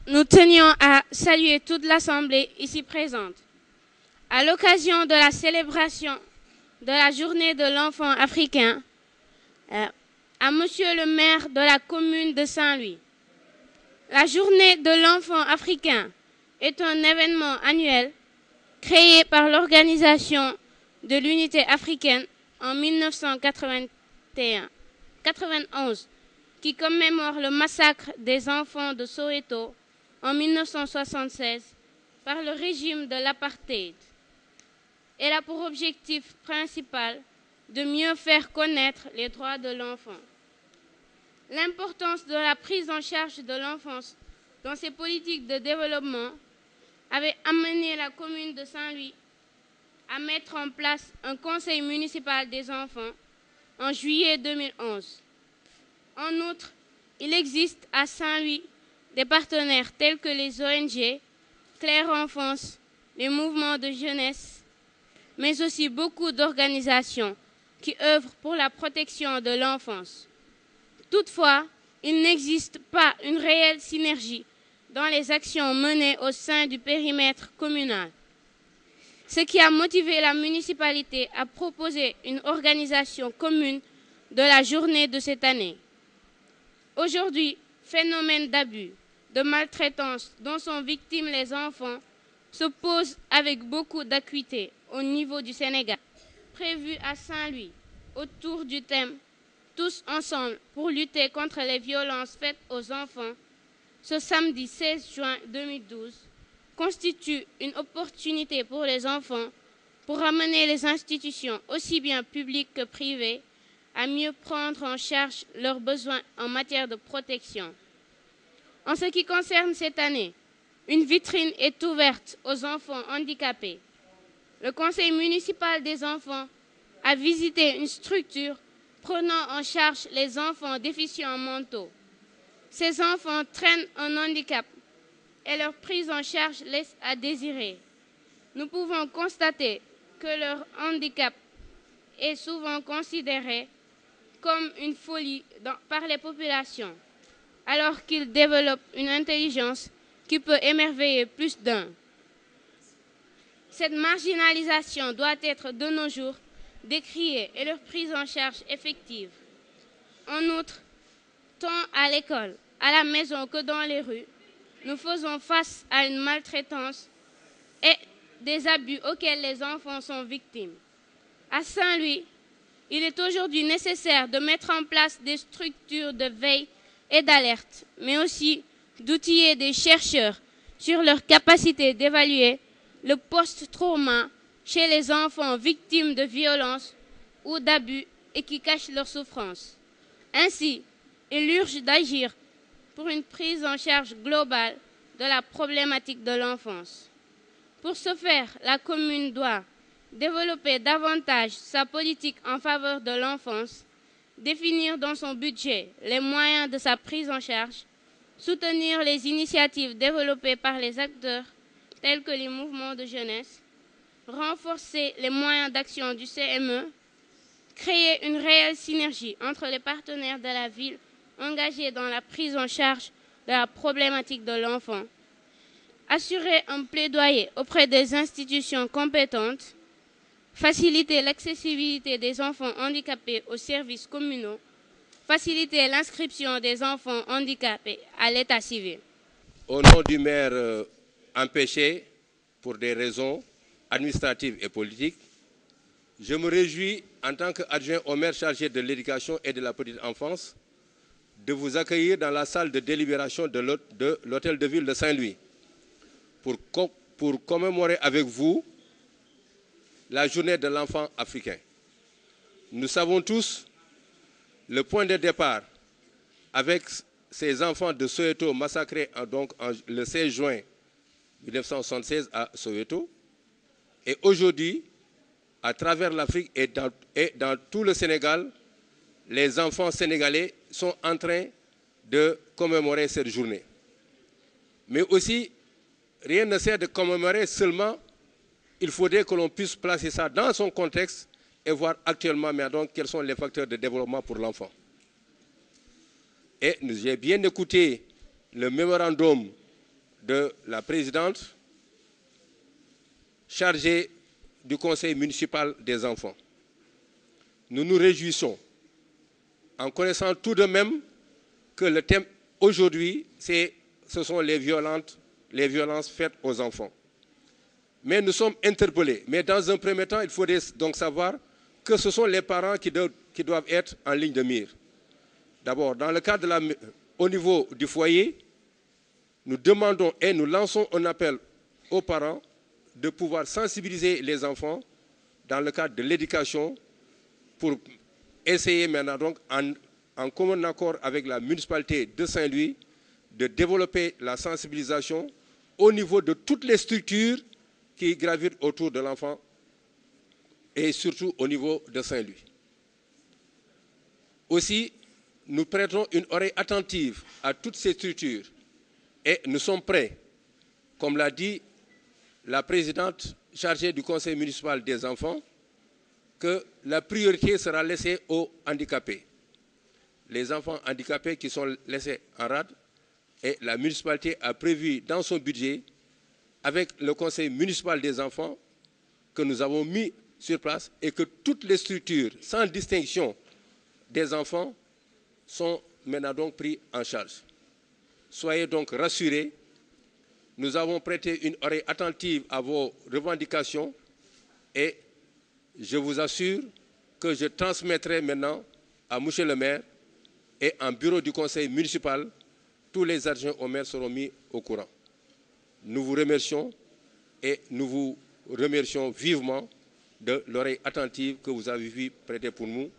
nous tenions à saluer toute l'Assemblée ici présente. À l'occasion de la célébration de la journée de l'enfant africain, à Monsieur le maire de la commune de Saint-Louis. La journée de l'enfant africain est un événement annuel créé par l'Organisation de l'Unité africaine en 1991, qui commémore le massacre des enfants de Soweto en 1976 par le régime de l'apartheid. Elle a pour objectif principal de mieux faire connaître les droits de l'enfant. L'importance de la prise en charge de l'enfance dans ces politiques de développement avait amené la commune de Saint-Louis à mettre en place un conseil municipal des enfants en juillet 2011. En outre, il existe à Saint-Louis des partenaires tels que les ONG, Claire Enfance, les mouvements de jeunesse, mais aussi beaucoup d'organisations qui œuvrent pour la protection de l'enfance. Toutefois, il n'existe pas une réelle synergie dans les actions menées au sein du périmètre communal. Ce qui a motivé la municipalité à proposer une organisation commune de la journée de cette année. Aujourd'hui, phénomène d'abus, de maltraitance dont sont victimes les enfants se pose avec beaucoup d'acuité au niveau du Sénégal. Prévu à Saint-Louis, autour du thème Tous ensemble pour lutter contre les violences faites aux enfants, ce samedi 16 juin 2012 constitue une opportunité pour les enfants pour amener les institutions, aussi bien publiques que privées, à mieux prendre en charge leurs besoins en matière de protection. En ce qui concerne cette année, une vitrine est ouverte aux enfants handicapés. Le conseil municipal des enfants a visité une structure prenant en charge les enfants déficients mentaux. Ces enfants traînent un handicap et leur prise en charge laisse à désirer. Nous pouvons constater que leur handicap est souvent considéré comme une folie par les populations, alors qu'ils développent une intelligence qui peut émerveiller plus d'un. Cette marginalisation doit être de nos jours décriée et leur prise en charge effective. En outre, tant à l'école, à la maison que dans les rues, nous faisons face à une maltraitance et des abus auxquels les enfants sont victimes. À Saint-Louis, il est aujourd'hui nécessaire de mettre en place des structures de veille et d'alerte, mais aussi d'outiller des chercheurs sur leur capacité d'évaluer le post-trauma chez les enfants victimes de violences ou d'abus et qui cachent leur souffrance. Ainsi, il urge d'agir pour une prise en charge globale de la problématique de l'enfance. Pour ce faire, la commune doit développer davantage sa politique en faveur de l'enfance, définir dans son budget les moyens de sa prise en charge, soutenir les initiatives développées par les acteurs tels que les mouvements de jeunesse, renforcer les moyens d'action du CME, créer une réelle synergie entre les partenaires de la ville engagés dans la prise en charge de la problématique de l'enfant, assurer un plaidoyer auprès des institutions compétentes, faciliter l'accessibilité des enfants handicapés aux services communaux, faciliter l'inscription des enfants handicapés à l'état civil. Au nom du maire empêché pour des raisons administratives et politiques, je me réjouis en tant qu'adjoint au maire chargé de l'éducation et de la petite enfance de vous accueillir dans la salle de délibération de l'hôtel de ville de Saint-Louis pour commémorer avec vous la journée de l'enfant africain. Nous savons tous le point de départ avec ces enfants de Soweto massacrés le 16 juin 1976 à Soweto. Et aujourd'hui, à travers l'Afrique et dans tout le Sénégal, les enfants sénégalais sont en train de commémorer cette journée. Mais aussi, rien ne sert de commémorer seulement, il faudrait que l'on puisse placer ça dans son contexte et voir actuellement quels sont les facteurs de développement pour l'enfant. Et j'ai bien écouté le mémorandum de la présidente chargée du conseil municipal des enfants. Nous nous réjouissons en connaissant tout de même que le thème aujourd'hui, ce sont les violences faites aux enfants. Mais nous sommes interpellés. Mais dans un premier temps, il faudrait donc savoir que ce sont les parents qui doivent être en ligne de mire. D'abord, dans le cadre au niveau du foyer, nous demandons et nous lançons un appel aux parents de pouvoir sensibiliser les enfants dans le cadre de l'éducation pour essayer maintenant, donc, en commun accord avec la municipalité de Saint-Louis, de développer la sensibilisation au niveau de toutes les structures qui gravitent autour de l'enfant et surtout au niveau de Saint-Louis. Aussi, nous prêtons une oreille attentive à toutes ces structures et nous sommes prêts, comme l'a dit la présidente chargée du conseil municipal des enfants, que la priorité sera laissée aux handicapés. Les enfants handicapés qui sont laissés en rade, et la municipalité a prévu dans son budget, avec le conseil municipal des enfants, que nous avons mis sur place et que toutes les structures, sans distinction des enfants, sont maintenant donc pris en charge. Soyez donc rassurés, nous avons prêté une oreille attentive à vos revendications et je vous assure que je transmettrai maintenant à M. le maire et en bureau du conseil municipal, tous les adjoints au maire seront mis au courant. Nous vous remercions et nous vous remercions vivement de l'oreille attentive que vous avez vu prêter pour nous.